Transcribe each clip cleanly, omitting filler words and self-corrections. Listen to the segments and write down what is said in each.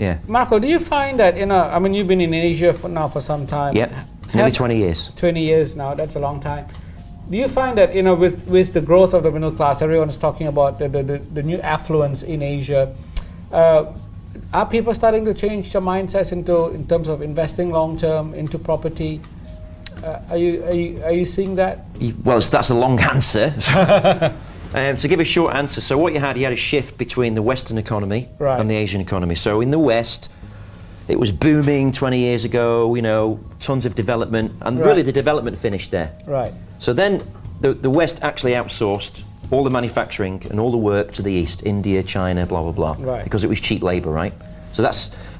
Yeah. Marco, do you find that, I mean, you've been in Asia for some time. Yep, nearly 20 years. 20 years now, that's a long time. Do you find that, with the growth of the middle class, everyone is talking about the new affluence in Asia, are people starting to change their mindsets in terms of investing long term into property? Are you seeing that? Well, that's a long answer. To give a short answer, so what you had a shift between the Western economy and the Asian economy. So in the West, it was booming 20 years ago, tons of development, and really the development finished there. Right. So then the West actually outsourced all the manufacturing and all the work to the East, India, China, blah, blah, blah, right. because it was cheap labor, right? So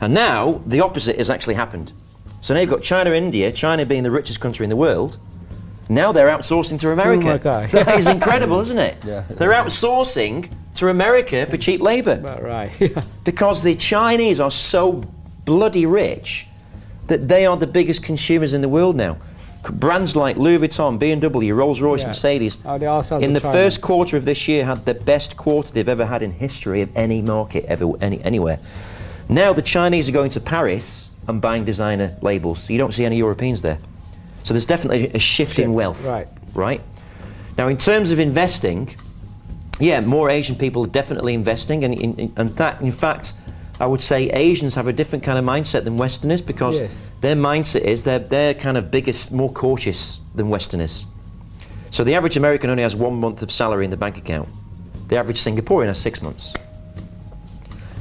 and now the opposite has actually happened. So now you've got China, India, China being the richest country in the world. Now they're outsourcing to America. Oh my God. That is incredible, isn't it? Yeah. They're outsourcing to America for cheap labor. Right. Because the Chinese are so bloody rich that they are the biggest consumers in the world now. Brands like Louis Vuitton, BMW, Rolls-Royce, Mercedes, they all sell in to the China. first quarter of this year had the best quarter they've ever had in history of any market anywhere. Now the Chinese are going to Paris and buying designer labels. So you don't see any Europeans there. So there's definitely a shift in wealth. Right. Now in terms of investing, more Asian people are definitely investing, and that, in fact, I would say Asians have a different kind of mindset than Westerners, because their mindset is they're kind of biggest, more cautious than Westerners. So the average American only has 1 month of salary in the bank account. The average Singaporean has 6 months.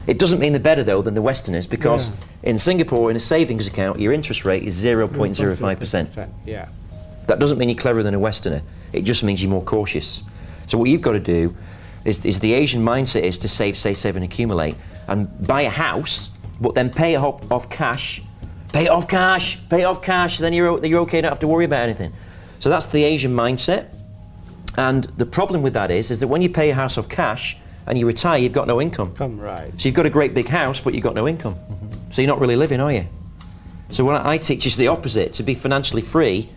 It doesn't mean they're better though than the Westerners, because in Singapore, in a savings account, your interest rate is 0.05%. Yeah. That doesn't mean you're cleverer than a Westerner. It just means you're more cautious. So what you've got to do is the Asian mindset is to save and accumulate, and buy a house, but then pay it off cash. Pay it off cash, then you're okay, don't have to worry about anything. So that's the Asian mindset. And the problem with that is that when you pay a house off cash and you retire, you've got no income. Right. So you've got a great big house, but you've got no income. So you're not really living, are you? So what I teach is the opposite. To be financially free,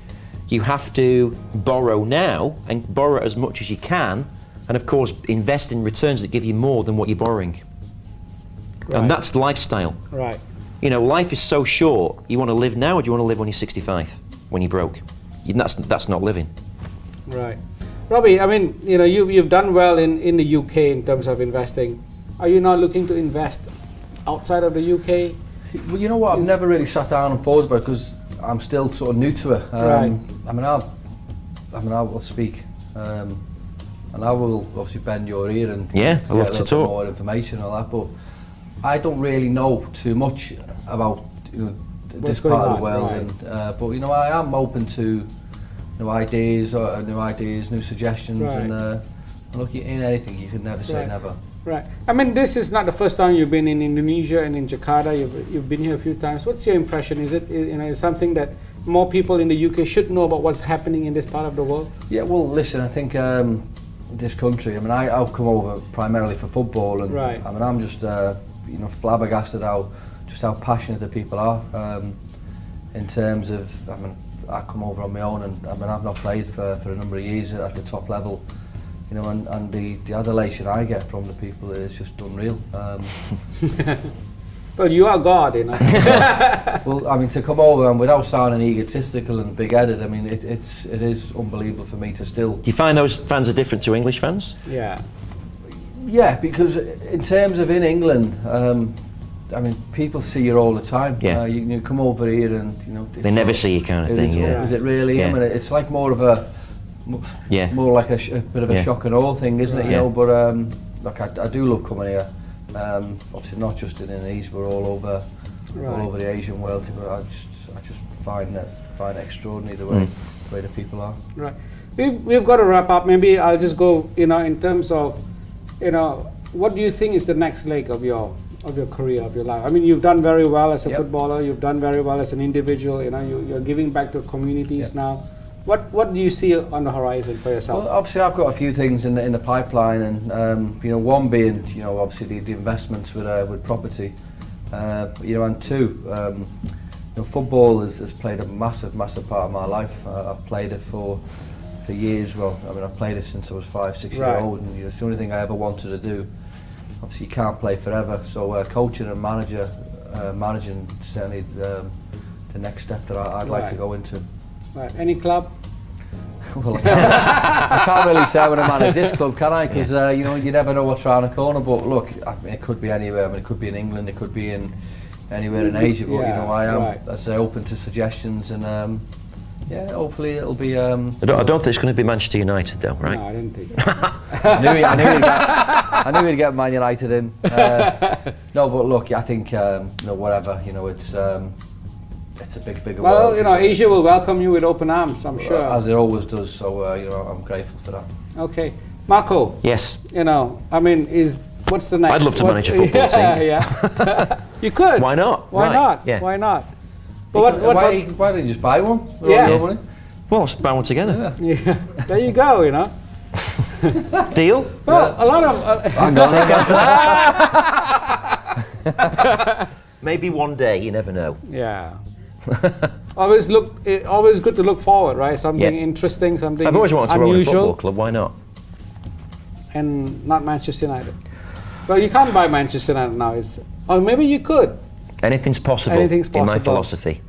you have to borrow now, and borrow as much as you can, and of course invest in returns that give you more than what you're borrowing. And that's the lifestyle. Right. Life is so short. You want to live now, or do you want to live when you're 65, when you're broke? That's not living. Right. Robbie, I mean, you've done well in the UK in terms of investing. Are you not looking to invest outside of the UK? Well, you know what? I've never really sat down and thought about it, because I'm still sort of new to it. Right. I will speak, and I will obviously bend your ear and I love to talk. More information and all that. But I don't really know too much about this part of the world. Right. But I am open to new ideas, new suggestions, and look, in anything you can never say never. Right. I mean, this is not the first time you've been in Indonesia and in Jakarta. You've been here a few times. What's your impression? Is it something that more people in the UK should know about what's happening in this part of the world? Yeah. Well, listen. I think this country. I mean, I've come over primarily for football, and I mean, I'm just flabbergasted how passionate the people are. In terms of, I mean, I come over on my own, and I mean, I've not played for a number of years at the top level. And the adulation I get from the people is just unreal. Well, you are God, Well, I mean, to come over and without sounding egotistical and big-headed, I mean, it is unbelievable for me to still. Do you find those fans are different to English fans? Yeah, because in terms of in England, I mean, people see you all the time. You come over here and they never see you, kind of thing. Is it really? Yeah. I mean, it's like more of a. More like a bit of a shock and awe thing, isn't it? But look, I do love coming here. Obviously, not just in Indonesia, but all over the Asian world. But I just find it extraordinary the way the people are. Right. We've got to wrap up. Maybe I'll just go. In terms of, what do you think is the next leg of your career, of your life? I mean, you've done very well as a footballer. You've done very well as an individual. You're giving back to communities now. What do you see on the horizon for yourself? Well, obviously I've got a few things in the pipeline, and one being obviously the investments with property, and two, football has played a massive part of my life. I've played it for years. Well, I mean, I've played it since I was 5-6 years old, and it's the only thing I ever wanted to do. Obviously you can't play forever, so coaching and manager managing certainly the next step that I'd like to go into. Right. Any club? Well, I can't really say I'm going to manage this club, can I? Because you know, you never know what's around the corner. But look, I mean, it could be anywhere. I mean, it could be in England, it could be in anywhere in Asia. But you know, I am, I say, open to suggestions, and yeah, hopefully it'll be. I don't think it's going to be Manchester United, though, right? No, I didn't think. I knew we'd get Man United in. No, but look, I think you know, whatever. You know, it's a big world. Well, you know, Asia will welcome you with open arms, I'm sure. As it always does. So you know, I'm grateful for that. Okay, Marco. Yes. You know, I mean, what's the next? I'd love to manage a football team. Yeah. You could. Why not? Why Right. not? Yeah. Why not? But why don't you just buy one? Yeah. Money? Well, let's buy one together. Yeah. There you go. You know. Deal? Well, a lot of. Hang on. Maybe one day. You never know. Yeah. Always good to look forward, right? Something interesting, something I've always wanted to run a unusual, football club. Why not? and not Manchester United. Well, you can't buy Manchester United now. Or maybe you could. Anything's possible. Anything's in my possible. philosophy.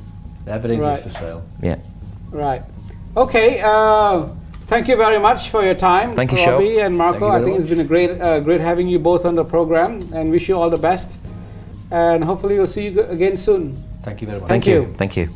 Everything's Right. for sale. Yeah. Right. Okay. Thank you very much for your time, Thank you, Robbie Sho. and Marco. Thank you I very think it's been a great having you both on the program, and wish you all the best. And hopefully we'll see you again soon. Thank you very much. Thank you. Thank you.